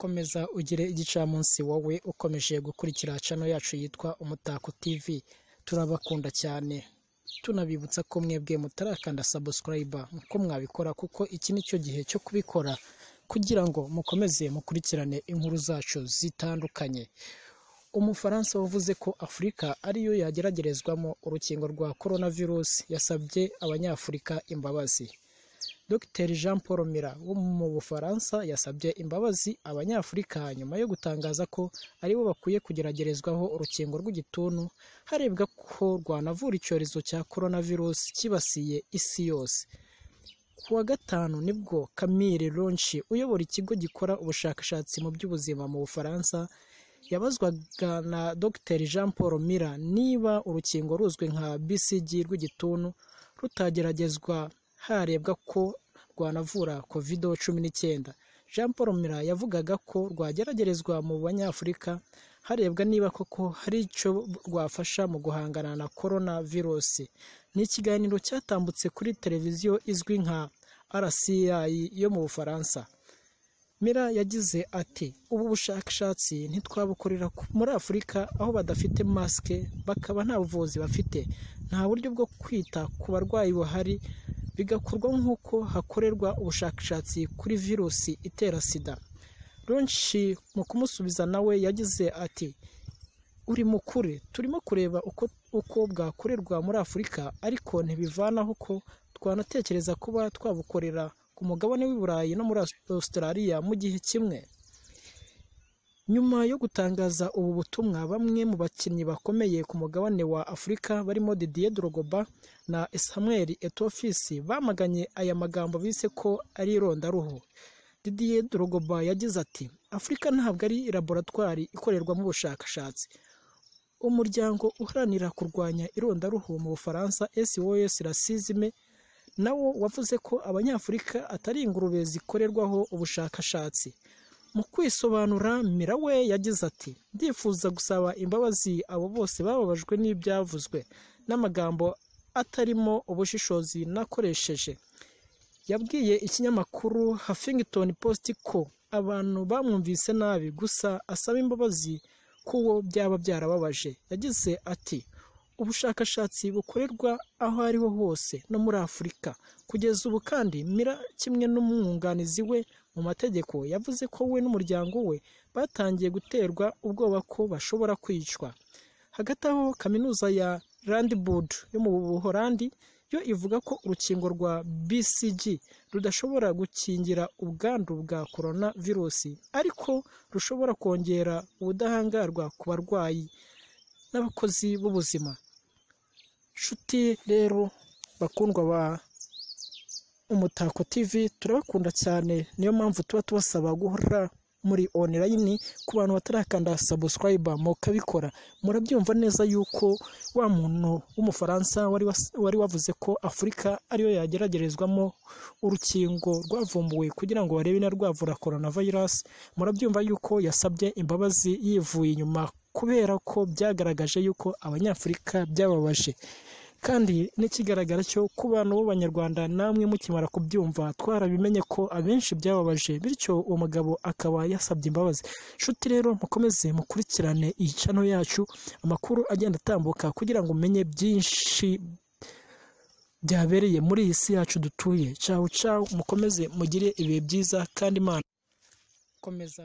komeza ugire igicamunsi wowe ukomeje gukurikira channel yacu yitwa Umutako TV. Turabakunda cyane, tunabibutsa ko mwebwe mutarakanda subscribe ko mwabikora, kuko iki nicyo gihe cyo kubikora kugira ngo mukomeze mukurikirane inkuru zacu zitandukanye. Umufaransa wavuze ko Afurika ariyo yageragerezwamo urukingo rwa coronavirus yasabye abanyafurika imbabazi. Dr Jean Paul Mira wo mu Bufaransa yasabye imbabazi abanyafurika nyuma yo gutangaza ko aribo bakwiye kugeragerezwaho urukingo rw'igituntu harebwa ko rwanavura icyorezo cya coronavirus kibasiye isi yose. Kuwa gatanu nibwo Camille Ronchi uyobora ikigo gikora ubushakashatsi mu by'ubuzima mu Bufaransa yabazwaga na Dr Jean Paul Mira niba urukingo ruzwi nka BCG rw'igituntu rutageragezwa harebwa ko rwanavura COVID-19. Jean Paul Mira yavugaga ko rwageragerezwa mu banyafurika harebwa niba koko hari icyo rwafasha mu guhangana na coronavirus. Ni ikiganiro cyatambutse kuri televiziyo izwi nka RCI yo mu Bufaransa. Mira yagize ati, ubu bushakashatsi ntitwabukorera muri Afurika aho badafite maske, bakaba nta buvuzi bafite, nta buryo bwo kwita ku barwayi buhari, bigakorwa nk'uko hakorerwa ubushakashatsi kuri virusi itera sida. Ronchi mu kumusubiza nawe yagize ati, uri mukuri, turimo kureba uko bwakorerwa muri Afurika, ariko ntibivanaho ko twanatekereza kuba twabukorera ku mugabane w'i Burayi no muri Australia mu gihe kimwe. Nyuma yo gutangaza ubu butumwa, bamwe mu bakinnyi bakomeye ku mugabane wa Afrika barimo Didier Drogba na Samuel Eto'o bamaganye aya magambo bise ko ari irondaruhu. Didier Drogba yagize ati, Afurika ntabwo ari laboratwari ikorerwamo ubushakashatsi. Umuryango uharanira kurwanya irondaruhu mu Bufaransa SOS Racisme nawo wavuze ko abanyafurika atari ingurube zikorerwaho ubushakashatsi. Mu kwisobanura, Mira we yagize ati, ndifuza gusaba imbabazi abo bose bababajwe n'ibyavuzwe n'amagambo atarimo ubushishozi nakoresheje. Yabwiye ikinyamakuru Huffington Post ko abantu bamwumvise nabi, gusa asaba imbabazi kuwo byaba byarababaje. Yagize ati, ubushakashatsi bukorerwa aho ariho hose no muri Afurika. Kugeza ubu kandi Mira kimwe n'umwunganizi we mu mategeko yavuze ko we n'umuryango we batangiye guterwa ubwoba ko bashobora kwicwa. Hagati aho, kaminuza ya Radboud yo mu Buholandi yo ivuga ko urukingo rwa BCG rudashobora gukingira ubwandu bwa coronavirus, ariko rushobora kongera ubudahangarwa ku barwayi n'abakozi b'ubuzima. Nshuti rero bakundwa ba Umutako TV, turabakunda cyane, niyo mpamvu tuba tubasaba guhora muri online. Ku bantu batarakanda subscribe mukabikora, murabyumva neza yuko wa muntu w'Umufaransa wari wavuze ko Afurika ariyo yageragerezwamo urukingo rwavumbuwe kugira ngo barebe na rwavura coronavirus. Murabyumva yuko yasabye imbabazi yivuye inyuma kubera ko byagaragaje yuko abanyafurika byababaje. Kandi n'ikigaragara cyo ku bantu b'Abanyarwanda namwe mukimara kubyumva twarabimenye ko abenshi byababaje, bityo uwo mugabo akaba yasabye imbabazi. Nshuti rero mukomeze mukurikirane iyi channel yacu, amakuru agenda atambuka kugira ngo umenye byinshi byabereye muri iyi si yacu dutuye. Ciao ciao, mukomeze mugire ibihe byiza kandi Imana komeza